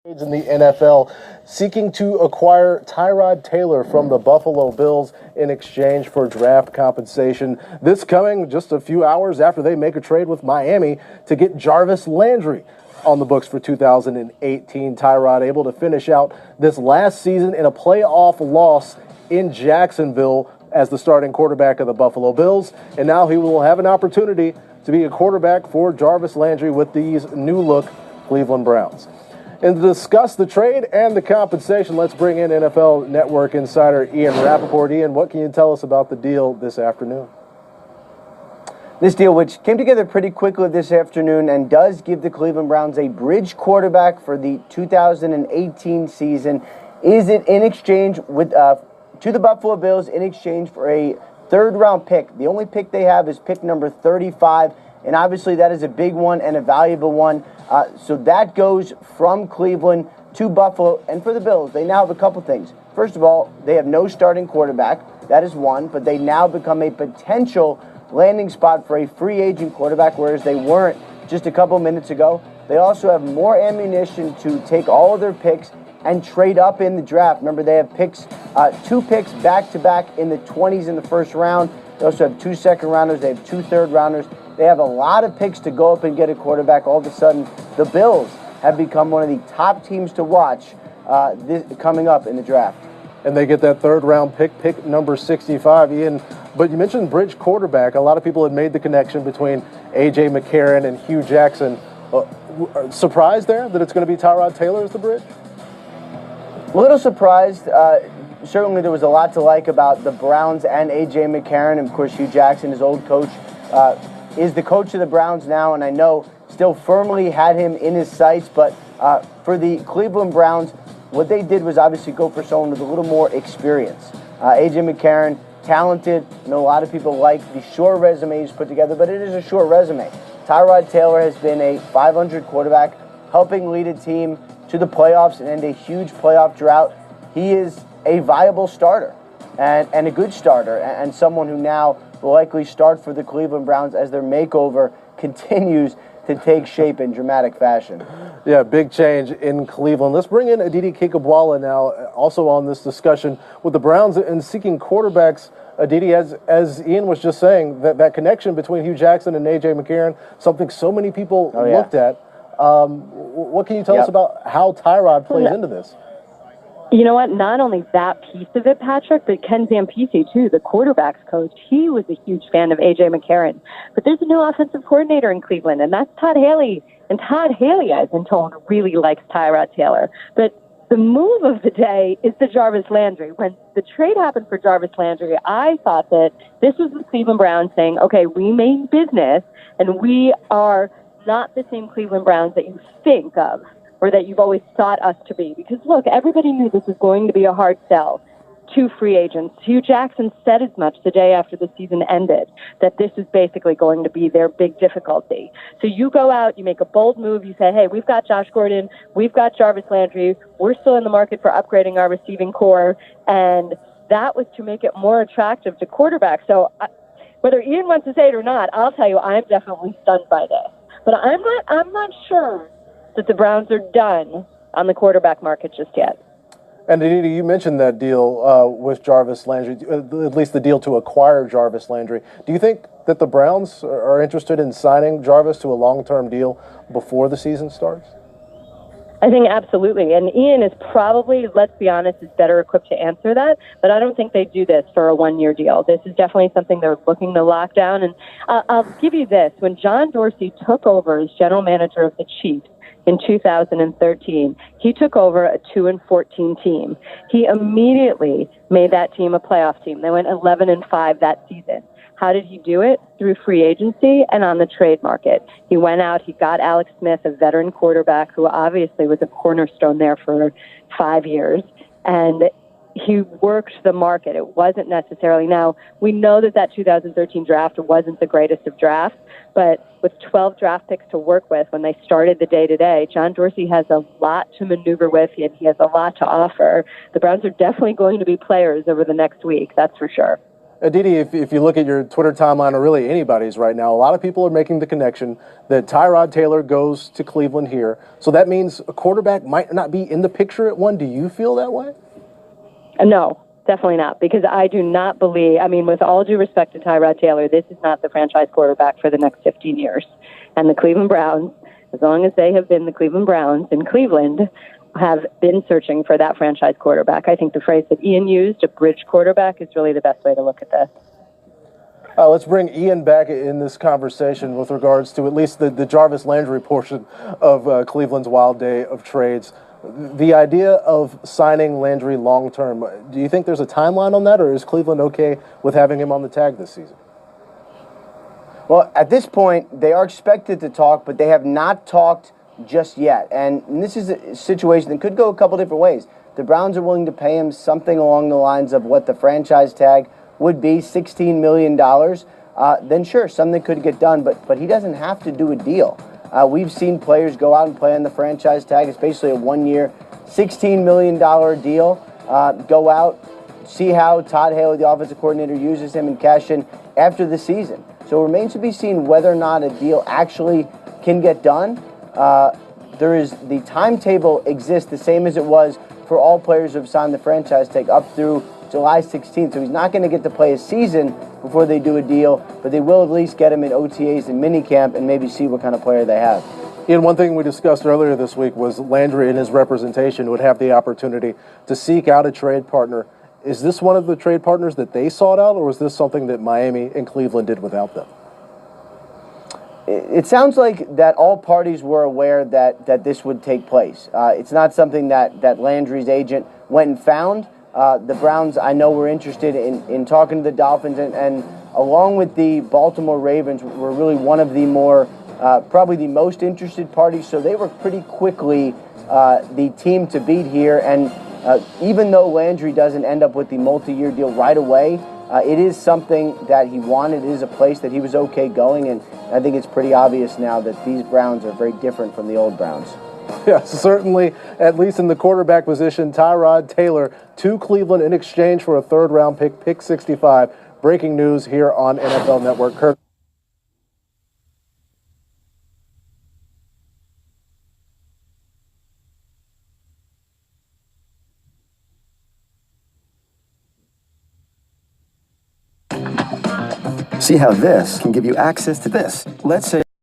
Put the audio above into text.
In the NFL, seeking to acquire Tyrod Taylor from the Buffalo Bills in exchange for draft compensation. This coming just a few hours after they make a trade with Miami to get Jarvis Landry on the books for 2018. Tyrod able to finish out this last season in a playoff loss in Jacksonville as the starting quarterback of the Buffalo Bills, and now he will have an opportunity to be a quarterback for Jarvis Landry with these new-look Cleveland Browns. And to discuss the trade and the compensation, let's bring in NFL Network insider Ian Rappaport. Ian, what can you tell us about the deal this afternoon? This deal, which came together pretty quickly this afternoon and does give the Cleveland Browns a bridge quarterback for the 2018 season, is it in exchange with to the Buffalo Bills in exchange for a third-round pick. The only pick they have is pick number 35, and obviously that is a big one and a valuable one. So that goes from Cleveland to Buffalo. And for the Bills, they now have a couple things. First of all, they have no starting quarterback. That is one. But they now become a potential landing spot for a free agent quarterback, whereas they weren't just a couple minutes ago. They also have more ammunition to take all of their picks and trade up in the draft. Remember, they have picks, 2 picks back-to-back in the 20s in the first round. They also have 2 second-rounders. They have 2 third-rounders. They have a lot of picks to go up and get a quarterback. All of a sudden, the Bills have become one of the top teams to watch coming up in the draft. And they get that third-round pick number 65, Ian. But you mentioned bridge quarterback. A lot of people had made the connection between A.J. McCarron and Hugh Jackson. Surprised there that it's going to be Tyrod Taylor as the bridge? A little surprised. Certainly there was a lot to like about the Browns and A.J. McCarron. And, of course, Hugh Jackson, his old coach, is the coach of the Browns now, and I know still firmly had him in his sights. But for the Cleveland Browns, what they did was obviously go for someone with a little more experience. A.J. McCarron, talented. I know a lot of people like the short resume he's put together, but it is a short resume. Tyrod Taylor has been a .500 quarterback, helping lead a team to the playoffs and end a huge playoff drought. He is a viable starter and a good starter, and someone who now will likely start for the Cleveland Browns as their makeover continues to take shape in dramatic fashion. Yeah, big change in Cleveland. Let's bring in Aditi Kikabwala now, also on this discussion with the Browns and seeking quarterbacks. Aditi, as Ian was just saying, that connection between Hugh Jackson and A.J. McCarron, something so many people looked at. What can you tell us about how Tyrod plays into this? You know what? Not only that piece of it, Patrick, but Ken Zampese, too, the quarterback's coach. He was a huge fan of A.J. McCarron. But there's a new offensive coordinator in Cleveland, and that's Todd Haley. And Todd Haley, I've been told, really likes Tyrod Taylor. But the move of the day is the Jarvis Landry. When the trade happened for Jarvis Landry, I thought that this was the Cleveland Browns saying, okay, we mean business, and we are not the same Cleveland Browns that you think of or that you've always thought us to be. Because, look, everybody knew this was going to be a hard sell to free agents. Hugh Jackson said as much the day after the season ended, that this is basically going to be their big difficulty. So you go out, you make a bold move, you say, hey, we've got Josh Gordon, we've got Jarvis Landry, we're still in the market for upgrading our receiving core, and that was to make it more attractive to quarterbacks. So whether Ian wants to say it or not, I'll tell you, I'm definitely stunned by this. But I'm not sure that the Browns are done on the quarterback market just yet. And Aditi, you mentioned that deal with Jarvis Landry, at least the deal to acquire Jarvis Landry. Do you think that the Browns are interested in signing Jarvis to a long-term deal before the season starts? I think absolutely. And Ian is probably, let's be honest, is better equipped to answer that. But I don't think they do this for a one-year deal. This is definitely something they're looking to lock down. And I'll give you this. When John Dorsey took over as general manager of the Chiefs in 2013, he took over a 2-14 team. He immediately made that team a playoff team. They went 11-5 that season. How did he do it? Through free agency and on the trade market. He went out, he got Alex Smith, a veteran quarterback who obviously was a cornerstone there for 5 years, and he worked the market. It wasn't necessarily, now, we know that 2013 draft wasn't the greatest of drafts, but with 12 draft picks to work with when they started the day-to-day, John Dorsey has a lot to maneuver with, and he has a lot to offer. The Browns are definitely going to be players over the next week, that's for sure. Aditi, if you look at your Twitter timeline, or really anybody's right now, a lot of people are making the connection that Tyrod Taylor goes to Cleveland here. So that means a quarterback might not be in the picture at one. Do you feel that way? No, definitely not, because I do not believe, I mean, with all due respect to Tyrod Taylor, this is not the franchise quarterback for the next 15 years. And the Cleveland Browns, as long as they have been the Cleveland Browns in Cleveland, have been searching for that franchise quarterback. I think the phrase that Ian used, a bridge quarterback, is really the best way to look at this. Let's bring Ian back in this conversation with regards to at least the Jarvis Landry portion of Cleveland's wild day of trades. The idea of signing Landry long term, do you think there's a timeline on that, or is Cleveland okay with having him on the tag this season? Well, at this point, they are expected to talk, but they have not talked just yet. And this is a situation that could go a couple different ways. The Browns are willing to pay him something along the lines of what the franchise tag would be, $16 million. Then sure, something could get done, but he doesn't have to do a deal. We've seen players go out and play on the franchise tag. It's basically a one-year, $16 million deal. Go out, see how Todd Haley, the offensive coordinator, uses him and cash in after the season. So it remains to be seen whether or not a deal actually can get done. The timetable exists the same as it was for all players who have signed the franchise tag up through July 16th. So he's not going to get to play a season before they do a deal, but they will at least get him in OTAs and minicamp and maybe see what kind of player they have. Ian, one thing we discussed earlier this week was Landry and his representation would have the opportunity to seek out a trade partner. Is this one of the trade partners that they sought out, or was this something that Miami and Cleveland did without them? It sounds like that all parties were aware that this would take place. It's not something that Landry's agent went and found. The Browns, I know, were interested in talking to the Dolphins, and along with the Baltimore Ravens, were really one of the more, probably the most interested parties. So they were pretty quickly the team to beat here. And even though Landry doesn't end up with the multi-year deal right away, it is something that he wanted. It is a place that he was okay going, and I think it's pretty obvious now that these Browns are very different from the old Browns. Yeah, certainly, at least in the quarterback position, Tyrod Taylor to Cleveland in exchange for a third-round pick 65. Breaking news here on NFL Network. Kirk. See how this can give you access to this. Let's say